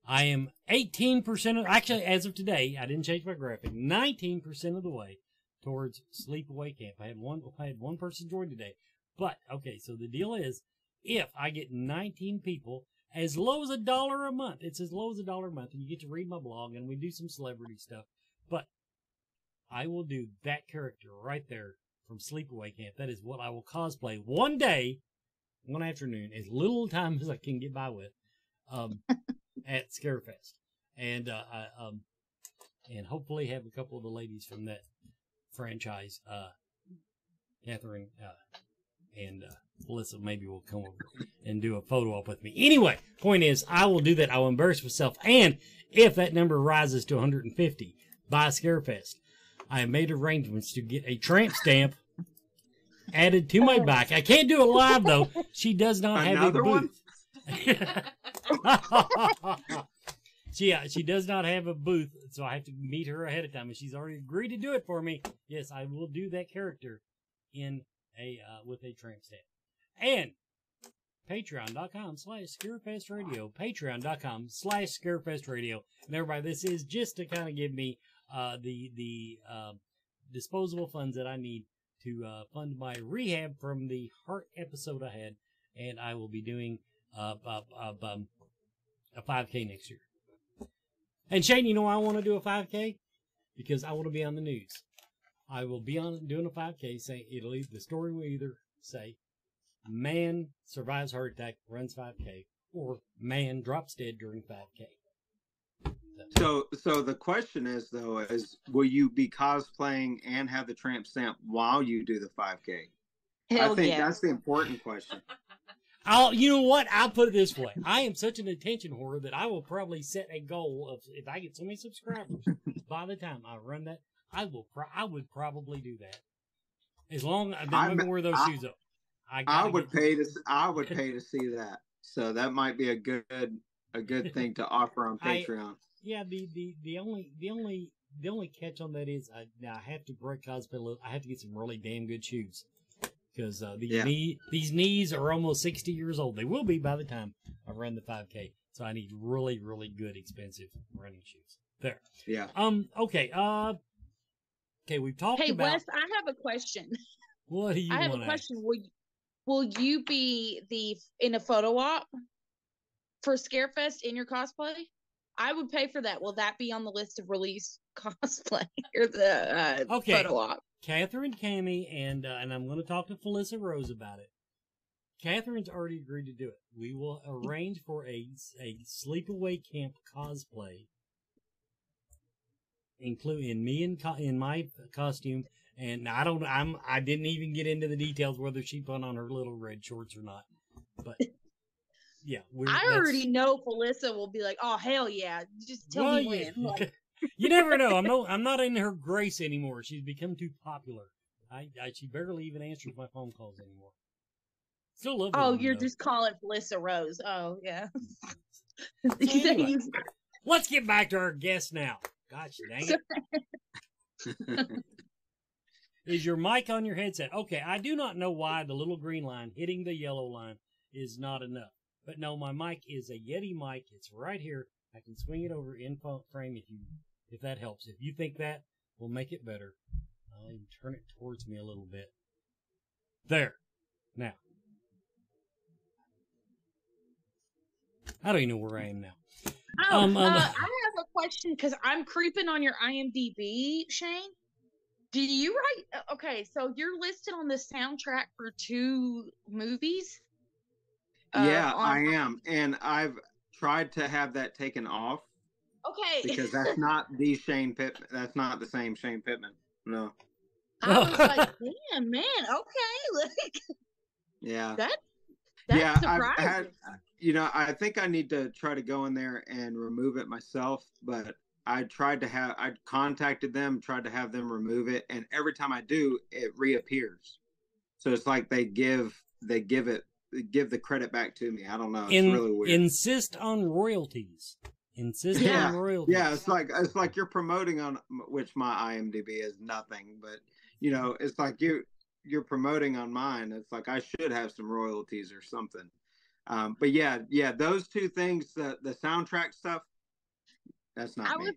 Speaker 3: I am 18%, actually, as of today, I didn't change my graphic, 19% of the way towards Sleepaway Camp. I had one person join today. But, okay, so the deal is, if I get 19 people, as low as $1 a month, it's as low as $1 a month, and you get to read my blog, and we do some celebrity stuff, but I will do that character right there from Sleepaway Camp. That is what I will cosplay one day, one afternoon, as little time as I can get by with, at Scarefest. And hopefully have a couple of the ladies from that franchise, Catherine, and Melissa maybe will come over and do a photo op with me. Anyway, point is, I will do that. I will embarrass myself. And if that number rises to 150 by Scarefest, I have made arrangements to get a tramp stamp added to my bike. I can't do it live, though. She does not have a booth. She does not have a booth, so I have to meet her ahead of time, and she's already agreed to do it for me. Yes, I will do that character in with a tramp stamp. And patreon.com/scarefestradio, patreon.com/scarefestradio. And everybody, this is just to kind of give me the disposable funds that I need to fund my rehab from the heart episode I had, and I will be doing a 5K next year. And Shane, you know why I want to do a 5K? Because I want to be on the news. I will be on doing a 5K saying the story will either say man survives heart attack, runs 5K, or man drops dead during 5K.
Speaker 5: So the question is, though, will you be cosplaying and have the tramp stamp while you do the 5K?
Speaker 4: Hell
Speaker 5: I think
Speaker 4: yeah.
Speaker 5: that's the important question.
Speaker 3: You know what? I'll put it this way. I am such an attention whore that I will probably set a goal of, if I get so many subscribers, by the time I run that, I would probably do that. As long as I'm going to wear those shoes up. I would pay to
Speaker 5: see that. So that might be a good thing to offer on Patreon.
Speaker 3: The only catch on that is I have to break cosplay. I have to get some really damn good shoes because these knees are almost 60 years old. They will be by the time I run the 5K. So I need really, really good, expensive running shoes. There. Yeah. Okay. Okay. We've talked about.
Speaker 4: Hey, Wes, I have a question.
Speaker 3: What do you want?
Speaker 4: I have a question. Will you be in a photo op for Scarefest in your cosplay? I would pay for that. Will that be on the list of release cosplay or the photo op?
Speaker 3: Catherine, Cammie, and I'm going to talk to Felissa Rose about it. Catherine's already agreed to do it. We will arrange for a sleepaway camp cosplay, including me in my costume. And I didn't even get into the details whether she put on her little red shorts or not. But yeah,
Speaker 4: I already know Felissa will be like, "Oh hell yeah, just tell me when." Like,
Speaker 3: you never know. I'm not in her grace anymore. She's become too popular. She barely even answers my phone calls anymore. Still love her.
Speaker 4: Oh, you're just calling Felissa Rose. Oh yeah.
Speaker 3: So anyway, let's get back to our guest now. Gosh dang it. Is your mic on your headset? Okay, I do not know why the little green line hitting the yellow line is not enough. But no, my mic is a Yeti mic. It's right here. I can swing it over in frame if that helps. If you think that will make it better, I'll even turn it towards me a little bit. There. Now. I don't even know where I am now.
Speaker 4: I have a question because I'm creeping on your IMDb, Shane. Do you write? Okay, so you're listed on the soundtrack for 2 movies.
Speaker 5: Yeah, I am, and I've tried to have that taken off.
Speaker 4: Okay.
Speaker 5: Because that's not the Shane Pittman. That's not the same Shane Pittman. No.
Speaker 4: I was like, damn, man. Okay, like.
Speaker 5: Yeah.
Speaker 4: That's surprising.
Speaker 5: I've had, I think I need to try to go in there and remove it myself, but I contacted them, tried to have them remove it, and every time I do, it reappears. So it's like they give the credit back to me. I don't know. It's really weird.
Speaker 3: Insist on royalties. Insist on royalties.
Speaker 5: Yeah, it's like you're promoting on which my IMDb is nothing, but it's like you're promoting on mine. It's like I should have some royalties or something. But yeah, those 2 things, the soundtrack stuff, that's not me.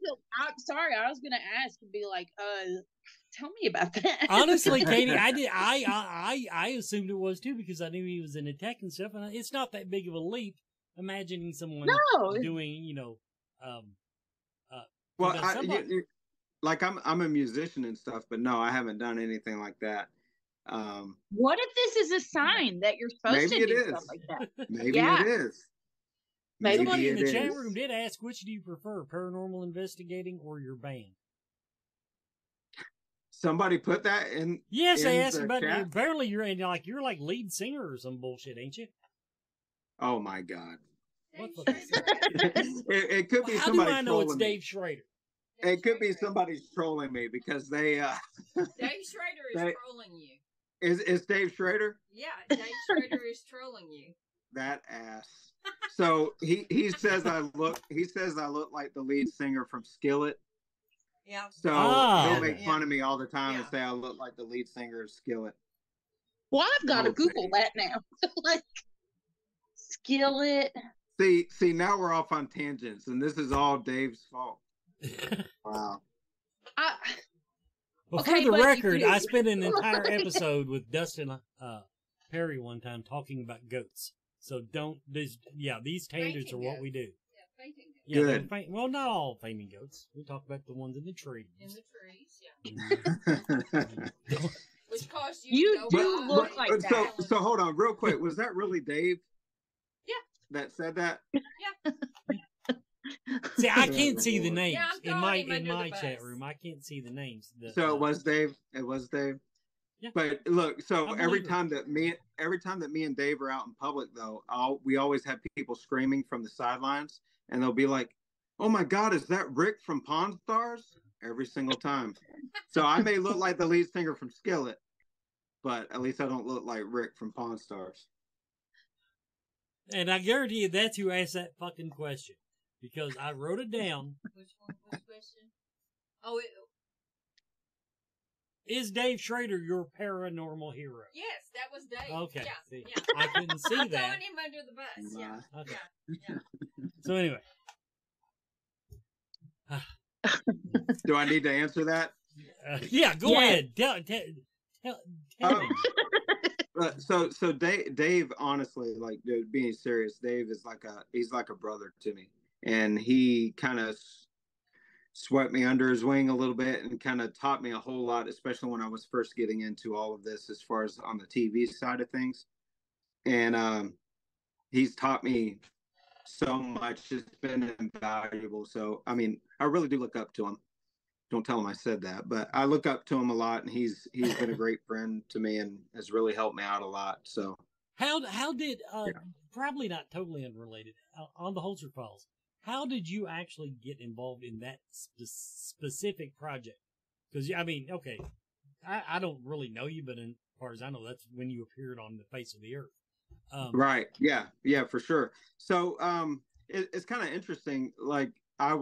Speaker 4: I'm sorry, I was gonna ask and be like, tell me about that.
Speaker 3: Honestly, Katie, I assumed it was too because I knew he was in the tech and stuff, and it's not that big of a leap imagining someone doing,
Speaker 5: well, I'm a musician and stuff, but no, I haven't done anything like that.
Speaker 4: What if this is a sign that you're supposed to do stuff like that?
Speaker 5: Maybe it is.
Speaker 3: Somebody in the chat room did ask, which do you prefer, paranormal investigating or your band?
Speaker 5: Somebody put that in.
Speaker 3: Yes, they asked about. Apparently, you're like lead singer or some bullshit, ain't you?
Speaker 5: Oh my God! It could be somebody. How do I know it's
Speaker 3: Dave Schrader?
Speaker 5: It could be somebody's trolling me because they.
Speaker 7: Dave Schrader is trolling you.
Speaker 5: Is Dave Schrader?
Speaker 7: Yeah, Dave Schrader is trolling you.
Speaker 5: That ass. So he says I look like the lead singer from Skillet.
Speaker 7: Yeah.
Speaker 5: So they'll make fun of me all the time and say I look like the lead singer of Skillet.
Speaker 4: Well, I've got to Google that now. Like Skillet.
Speaker 5: See, now we're off on tangents, and this is all Dave's fault. Wow.
Speaker 3: Well, for the record, I spent an entire episode with Dustin Perry one time talking about goats. So these tangents are what we do.
Speaker 7: Yeah, fainting
Speaker 5: goats.
Speaker 3: Good. Well, not all fainting goats. We talk about the ones in the trees.
Speaker 7: In the trees, yeah. Which caused you
Speaker 4: to do look like that.
Speaker 5: So hold on, real quick. Was that really Dave?
Speaker 7: Yeah.
Speaker 5: That said that?
Speaker 7: Yeah.
Speaker 3: See, I can't see the names
Speaker 7: in
Speaker 3: my chat room. I can't see the names.
Speaker 5: So it was Dave. It was Dave.
Speaker 3: Yeah.
Speaker 5: But look, so every time that me and Dave are out in public, though, we always have people screaming from the sidelines, and they'll be like, "Oh my God, is that Rick from Pawn Stars?" Every single time. So I may look like the lead singer from Skillet, but at least I don't look like Rick from Pawn Stars.
Speaker 3: And I guarantee you that's who asked that fucking question. Because I wrote it down.
Speaker 7: Which one? Which question? Oh,
Speaker 3: is Dave Schrader your paranormal hero?
Speaker 7: Yes, that was Dave.
Speaker 3: Okay.
Speaker 7: Yeah.
Speaker 3: See,
Speaker 7: yeah.
Speaker 3: I couldn't see
Speaker 7: I'm
Speaker 3: that.
Speaker 7: throwing him under the bus. Yeah.
Speaker 3: Okay.
Speaker 7: Yeah.
Speaker 3: So anyway.
Speaker 5: Do I need to answer that?
Speaker 3: Yeah, go ahead. Tell me.
Speaker 5: So Dave, honestly, like dude, being serious, Dave is he's like a brother to me, and he kind of swept me under his wing a little bit and kind of taught me a whole lot, especially when I was first getting into all of this as far as on the TV side of things. And he's taught me so much. It's been invaluable. So, I mean, I really do look up to him. Don't tell him I said that, but I look up to him a lot, and he's been a great friend to me and has really helped me out a lot. So
Speaker 3: how did probably not totally unrelated on the Holzer Files, how did you actually get involved in that specific project? Because I mean, okay, I don't really know you, but as far as I know, that's when you appeared on the face of the earth.
Speaker 5: Right. Yeah, for sure. So it's kind of interesting. Like I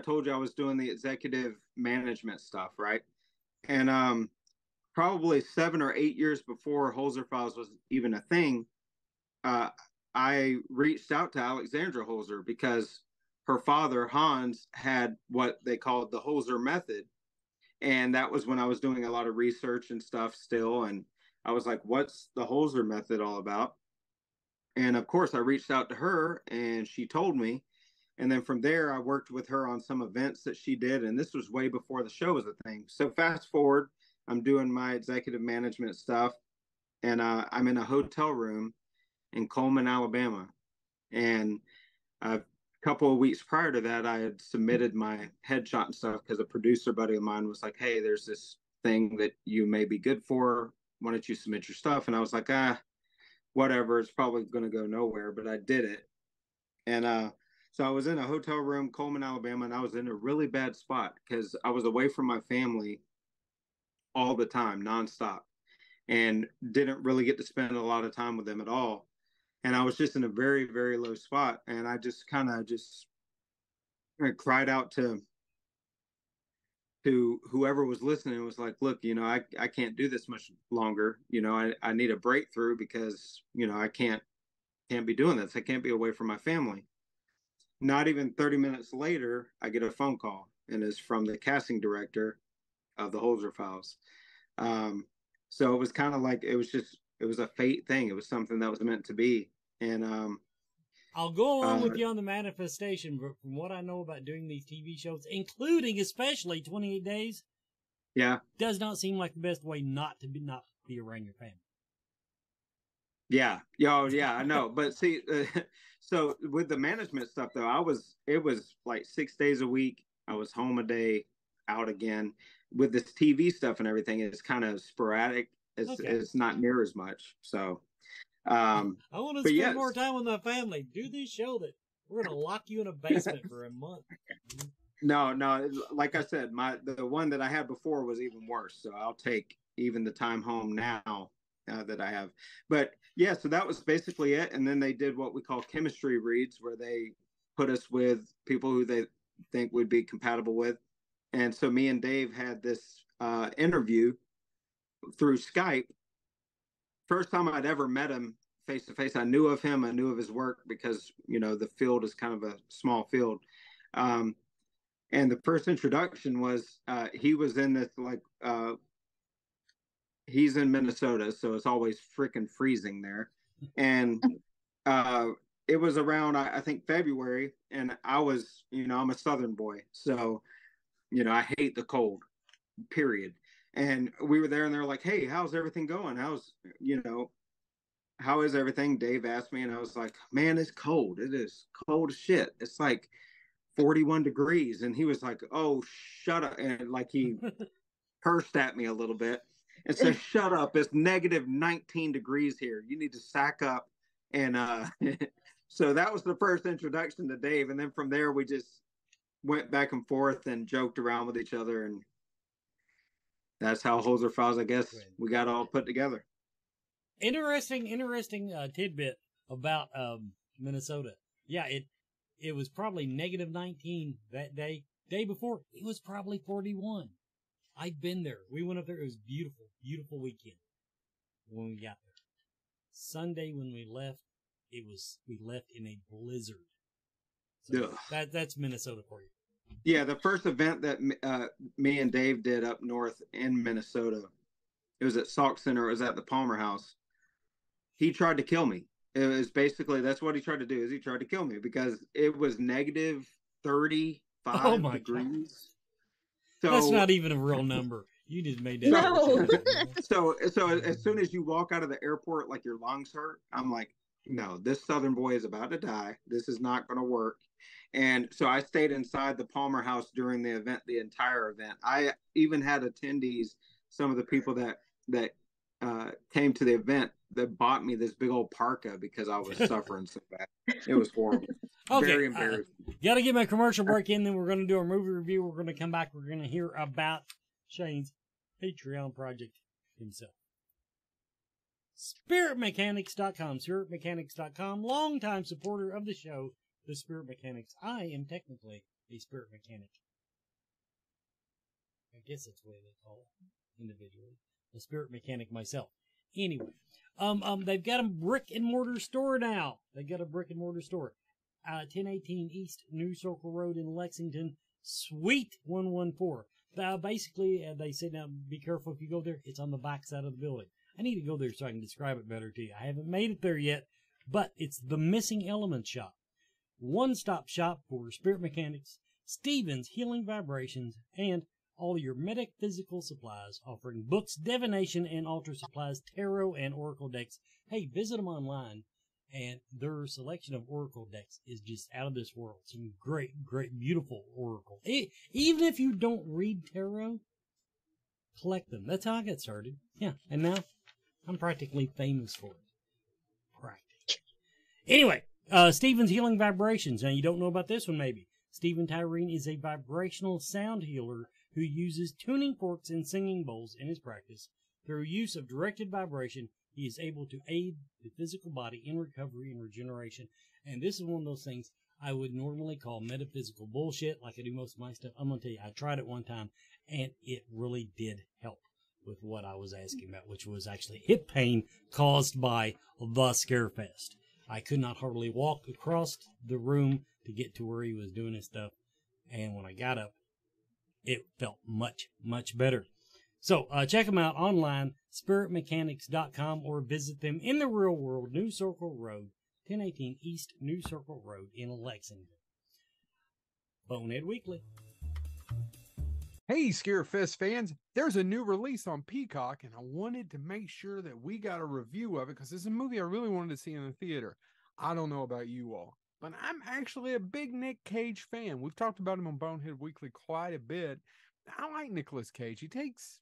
Speaker 5: told you, I was doing the executive management stuff, right? And probably 7 or 8 years before Holzer Files was even a thing, I reached out to Alexandra Holzer because her father, Hans, had what they called the Holzer method. And that was when I was doing a lot of research and stuff still. And I was like, what's the Holzer method all about? And of course, I reached out to her and she told me. And then from there, I worked with her on some events that she did. And this was way before the show was a thing. So fast forward, I'm doing my executive management stuff. And I'm in a hotel room in Coleman, Alabama. And a couple of weeks prior to that, I had submitted my headshot and stuff because a producer buddy of mine was like, hey, there's this thing that you may be good for. Why don't you submit your stuff? And I was like, whatever. It's probably going to go nowhere. But I did it. And so I was in a hotel room, Coleman, Alabama, and I was in a really bad spot because I was away from my family all the time, nonstop, and didn't really get to spend a lot of time with them at all. And I was just in a very, very low spot. And I just kind of just cried out to whoever was listening. Was like, look, I can't do this much longer. I need a breakthrough because, I can't be doing this. I can't be away from my family. Not even 30 minutes later, I get a phone call, and it's from the casting director of the Holzer Files. So it was kind of like it was a fate thing. It was something that was meant to be. And
Speaker 3: I'll go along with you on the manifestation, but from what I know about doing these TV shows, including especially 28 Days,
Speaker 5: yeah,
Speaker 3: does not seem like the best way not to be around your family.
Speaker 5: Yeah, I know. But see, so with the management stuff though, it was like 6 days a week. I was home a day, out again. With this TV stuff and everything, it's kind of sporadic. It's not near as much. So,
Speaker 3: I want to spend more time with my family. Do this show that we're going to lock you in a basement for a month.
Speaker 5: No. Like I said, the one that I had before was even worse. So I'll take even the time home now that I have. But yeah, so that was basically it. And then they did what we call chemistry reads, where they put us with people who they think would be compatible with. And so me and Dave had this interview through Skype. First time I'd ever met him face to face. I knew of him. I knew of his work because, the field is kind of a small field. And the first introduction was he was in this he's in Minnesota, so it's always freaking freezing there. And it was around, I think, February, and I was, I'm a Southern boy, so, I hate the cold, period. And we were there, and they're like, hey, how's everything going? How is everything? Dave asked me, and I was like, man, it's cold. It is cold as shit. It's like 41 degrees. And he was like, oh, shut up. And like he cursed at me a little bit and said, shut up. It's negative 19 degrees here. You need to sack up. And so that was the first introduction to Dave. And then from there, we just went back and forth and joked around with each other. And that's how Holzer Files, I guess, we got all put together.
Speaker 3: Interesting tidbit about Minnesota. Yeah, it was probably negative 19 that day. Day before, it was probably 41. I'd been there. We went up there. It was beautiful, beautiful weekend when we got there. Sunday when we left, we left in a blizzard. So that's Minnesota for you.
Speaker 5: Yeah, the first event that me and Dave did up north in Minnesota, it was at Sauk Center. It was at the Palmer House. He tried to kill me. It was basically, that's what he tried to do, is he tried to kill me because it was negative 35 degrees.
Speaker 3: So, that's not even a real number. You just made that.
Speaker 4: No.
Speaker 5: So as soon as you walk out of the airport, like your lungs hurt, I'm like, no, this Southern boy is about to die. This is not going to work. And so I stayed inside the Palmer House during the event, the entire event. I even had attendees, some of the people that came to the event, that bought me this big old parka because I was suffering so bad. It was horrible.
Speaker 3: Okay,
Speaker 5: very embarrassing.
Speaker 3: Got to get my commercial break in, then we're going to do our movie review. We're going to come back. We're going to hear about Shane's Patreon project himself. SpiritMechanics.com. SpiritMechanics.com. Longtime supporter of the show, The Spirit Mechanics. I am technically a Spirit Mechanic. I guess that's the way they call it individually. A Spirit Mechanic myself. Anyway, they've got a brick and mortar store now. They got a brick and mortar store. 1018 East New Circle Road in Lexington, Suite 114. Basically, they say now be careful if you go there. It's on the back side of the building. I need to go there so I can describe it better to you. I haven't made it there yet, but it's the Missing Element Shop. One-stop shop for spirit mechanics, Stevens Healing Vibrations, and all your metaphysical supplies, offering books, divination, and altar supplies, tarot, and oracle decks. Hey, visit them online, and their selection of oracle decks is just out of this world. Some great, beautiful oracle. Even if you don't read tarot, collect them. That's how I got started. Yeah, and now I'm practically famous for it. Practically. Anyway, Stephen's Healing Vibrations. Now, you don't know about this one, maybe. Stephen Tyreen is a vibrational sound healer who uses tuning forks and singing bowls in his practice. Through use of directed vibration, he is able to aid the physical body in recovery and regeneration. And this is one of those things I would normally call metaphysical bullshit, like I do most of my stuff. I'm going to tell you, I tried it one time, and it really did help with what I was asking about, which was actually hip pain caused by the Scarefest. I could not hardly walk across the room to get to where he was doing his stuff. And when I got up, it felt much, much better. So check them out online, spiritmechanics.com, or visit them in the real world, New Circle Road, 1018 East New Circle Road in Lexington. Bonehead Weekly.
Speaker 8: Hey, Scarefest fans, there's a new release on Peacock, and I wanted to make sure that we got a review of it because it's a movie I really wanted to see in the theater. I don't know about you all, but I'm actually a big Nick Cage fan. We've talked about him on Bonehead Weekly quite a bit. I like Nicolas Cage. He takes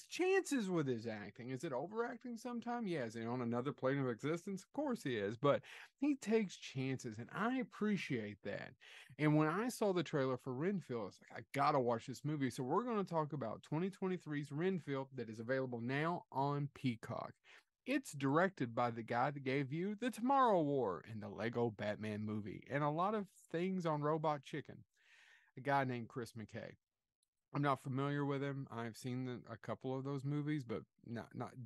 Speaker 8: chances with his acting. Is it overacting sometimes? Yeah. Is he on another plane of existence? Of course he is, but he takes chances, and I appreciate that. And when I saw the trailer for Renfield, I was like, I gotta watch this movie. So we're going to talk about 2023's Renfield that is available now on Peacock. It's directed by the guy that gave you the Tomorrow War and the Lego Batman movie, and a lot of things on Robot Chicken, a guy named Chris McKay. I'm not familiar with him. I've seen a couple of those movies, but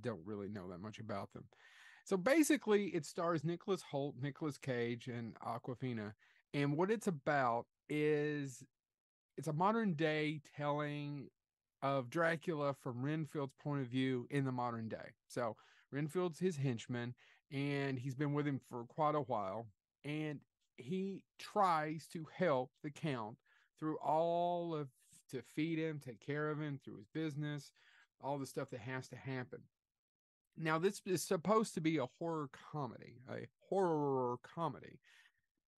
Speaker 8: don't really know that much about them. So basically, it stars Nicholas Hoult, Nicolas Cage, and Awkwafina. And what it's about is it's a modern day telling of Dracula from Renfield's point of view in the modern day. So Renfield's his henchman, and he's been with him for quite a while. And he tries to help the Count through all of to feed him, take care of him through his business, all the stuff that has to happen. Now, this is supposed to be a horror comedy.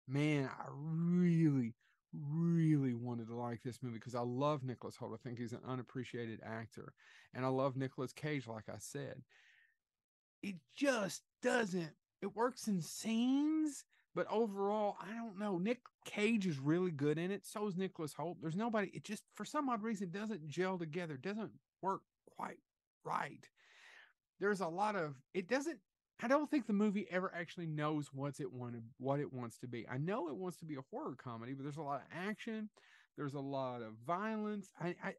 Speaker 8: Man, I really, really wanted to like this movie because I love Nicholas Hoult. I think he's an unappreciated actor. And I love Nicolas Cage, like I said. It just doesn't. It works in scenes, but overall, I don't know. Nick Cage is really good in it. So is Nicholas Hoult. There's nobody. It just, for some odd reason, doesn't gel together. It doesn't work quite right. There's a lot of, I don't think the movie ever actually knows what it wants to be. I know it wants to be a horror comedy, but there's a lot of action. There's a lot of violence.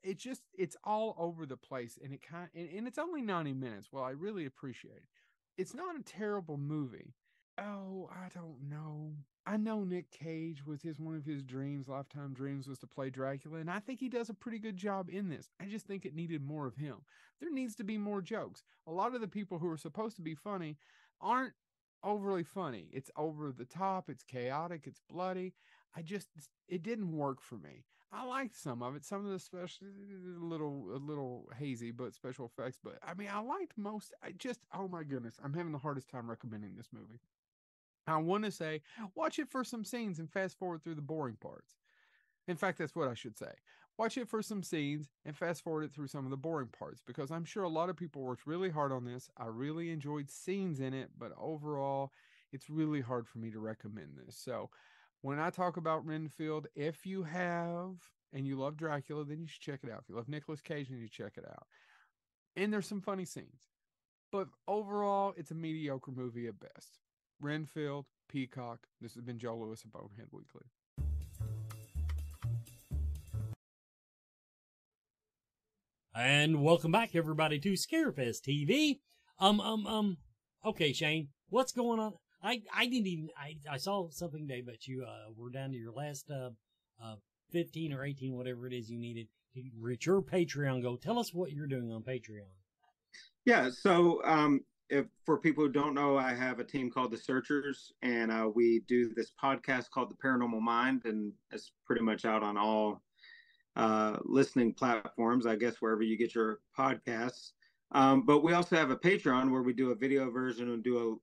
Speaker 8: It's all over the place, and and it's only 90 minutes. Well, I really appreciate it. It's not a terrible movie. Oh, I don't know. I know Nick Cage was one of his lifetime dreams was to play Dracula, and I think he does a pretty good job in this. I just think it needed more of him. There needs to be more jokes. A lot of the people who are supposed to be funny aren't overly funny. It's over the top, it's chaotic, it's bloody. It didn't work for me. I liked some of it. Some of the special, a little hazy, but special effects. But I mean, I liked most. Oh my goodness, I'm having the hardest time recommending this movie. I want to say, watch it for some scenes and fast forward through the boring parts. In fact, that's what I should say. Watch it for some scenes and fast forward it through some of the boring parts, because I'm sure a lot of people worked really hard on this. I really enjoyed scenes in it, but overall, it's really hard for me to recommend this. So when I talk about Renfield, if you have and you love Dracula, then you should check it out. If you love Nicolas Cage, then you check it out. And there's some funny scenes. But overall, it's a mediocre movie at best. Renfield, Peacock. This has been Joe Lewis of Bonehead Weekly.
Speaker 3: And welcome back, everybody, to Scarefest TV. Okay, Shane, what's going on? I didn't even, I saw something today, but you, were down to your last, 15 or 18, whatever it is you needed to reach your Patreon goal. Tell us what you're doing on Patreon.
Speaker 5: Yeah. So, if for people who don't know, I have a team called the Searchers, and we do this podcast called The Paranormal Mind, and it's pretty much out on all listening platforms, I guess, wherever you get your podcasts. But we also have a Patreon where we do a video version and do a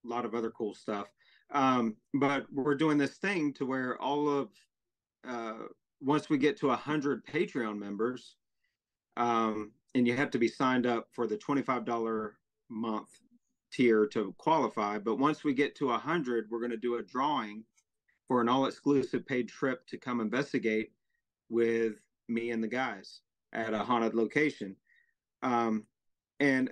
Speaker 5: lot of other cool stuff. But we're doing this thing to where all of once we get to 100 Patreon members, and you have to be signed up for the $25 month tier to qualify. But once we get to 100, we're going to do a drawing for an all-exclusive paid trip to come investigate with me and the guys at a haunted location. And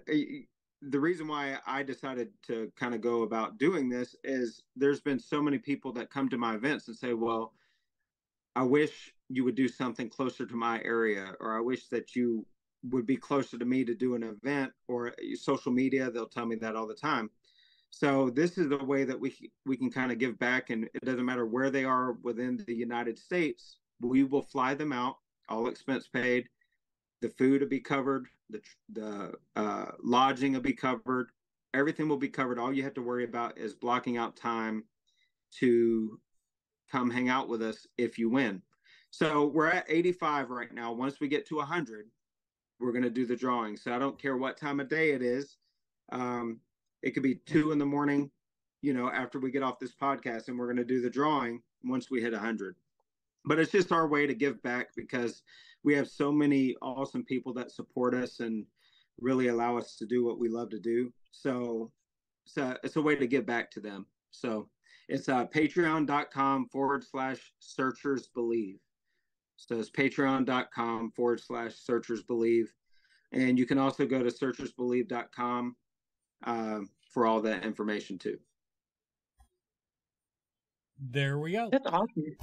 Speaker 5: the reason why I decided to kind of go about doing this is there's been so many people that come to my events and say, well, I wish you would do something closer to my area, or I wish that you would be closer to me to do an event, or social media. They'll tell me that all the time. So this is the way that we can kind of give back, and it doesn't matter where they are within the United States. We will fly them out, all expense paid. The food will be covered. The lodging will be covered. Everything will be covered. All you have to worry about is blocking out time to come hang out with us if you win. So we're at 85 right now. Once we get to 100, we're going to do the drawing. So I don't care what time of day it is. It could be 2 a.m, after we get off this podcast, and we're going to do the drawing once we hit 100. But it's just our way to give back, because we have so many awesome people that support us and really allow us to do what we love to do. So it's a way to give back to them. So it's patreon.com/searchersbelieve. So it's patreon.com/searchersbelieve. And you can also go to searchersbelieve.com for all that information too.
Speaker 3: There we go.
Speaker 4: That's awesome.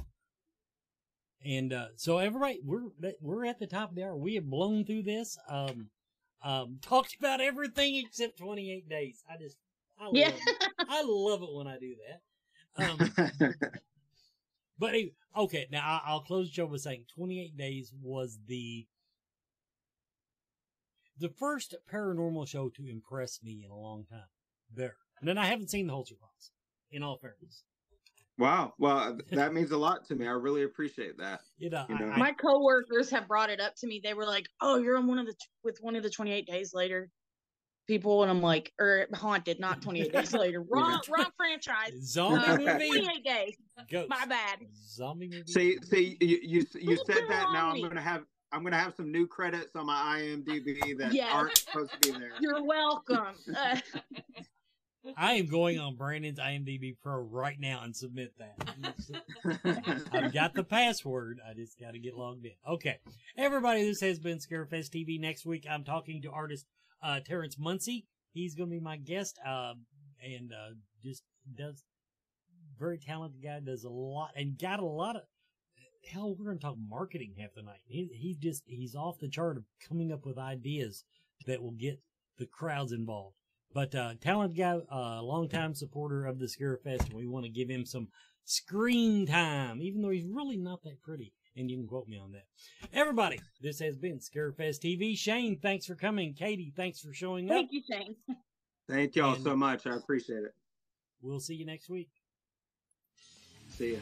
Speaker 3: And so everybody, we're at the top of the hour. We have blown through this. Talked about everything except 28 days. I love it when I do that. But anyway, okay, now I'll close the show by saying 28 days was the first paranormal show to impress me in a long time. There. And then I haven't seen the Holzer Files, in all fairness.
Speaker 5: Wow. Well, that means a lot to me. I really appreciate that.
Speaker 4: My coworkers have brought it up to me. They were like, "Oh, you're on one of the 28 Days Later people," and I'm like, or Haunted, not 28 Days Later. Wrong franchise.
Speaker 3: Zombie movie.
Speaker 4: 28 Days.
Speaker 3: Ghost.
Speaker 4: My bad.
Speaker 3: Zombie movie.
Speaker 5: See, you said that. Now I'm gonna have some new credits on my IMDb that aren't supposed to be there.
Speaker 4: You're welcome.
Speaker 3: I am going on Brandon's IMDb Pro right now and submit that. I've got the password. I just got to get logged in. Okay. Everybody, this has been Scarefest TV. Next week, I'm talking to artist Terrence Muncie. He's going to be my guest, and just does very talented guy, does a lot, and got a lot of, hell, we're going to talk marketing half the night. He's off the chart of coming up with ideas that will get the crowds involved. But talented guy, longtime supporter of the Scarefest, and we want to give him some screen time, even though he's really not that pretty. And you can quote me on that. Everybody, this has been Scarefest TV. Shane, thanks for coming. Katie, thanks for showing up.
Speaker 4: Thank you, Shane.
Speaker 5: Thank y'all so much. I appreciate it.
Speaker 3: We'll see you next week.
Speaker 5: See ya.